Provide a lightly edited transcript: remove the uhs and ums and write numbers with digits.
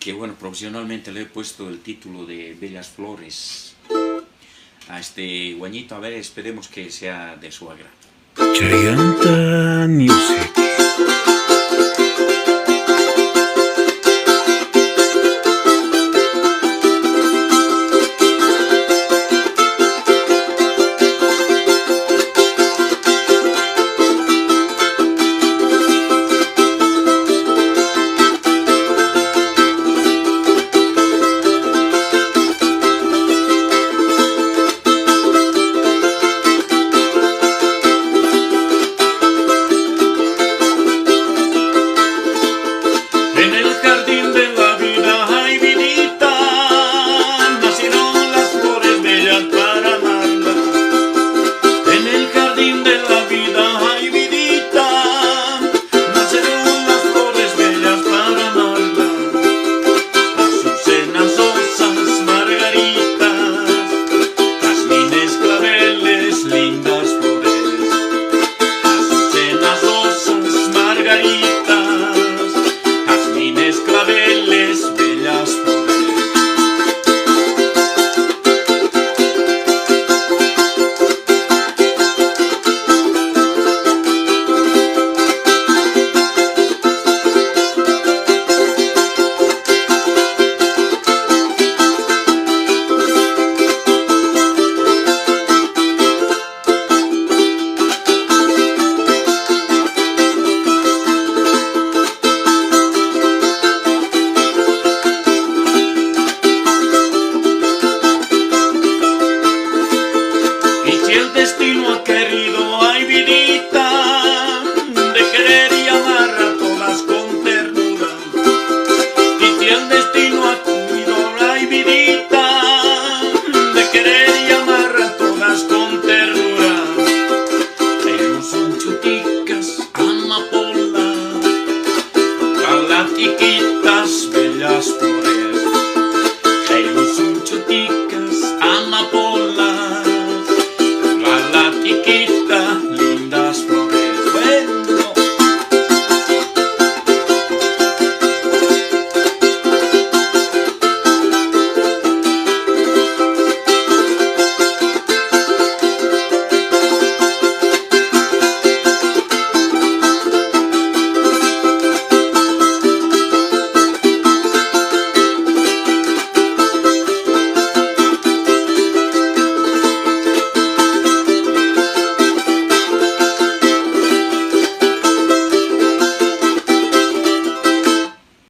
que bueno, profesionalmente le he puesto el título de Bellas Flores a este guañito. A ver, esperemos que sea de su agrado. Chayanta Music. En el jardín de la vida, ay vidita, nacieron las flores bellas para amarla. En el jardín de la vida, ay vidita, nacieron las flores bellas para amarla. Azucenas, rosas, margaritas, jazmines, claveles, lindas flores. Azucenas, rosas, margaritas, claveles, bellas flores. El destino ha querido, ay vidita, de querer y amar a todas con ternura. Y si el destino ha querido, ay vidita, de querer y amar a todas con ternura. Pero son chuticas, amapolas, galactiquitas, bellas flores.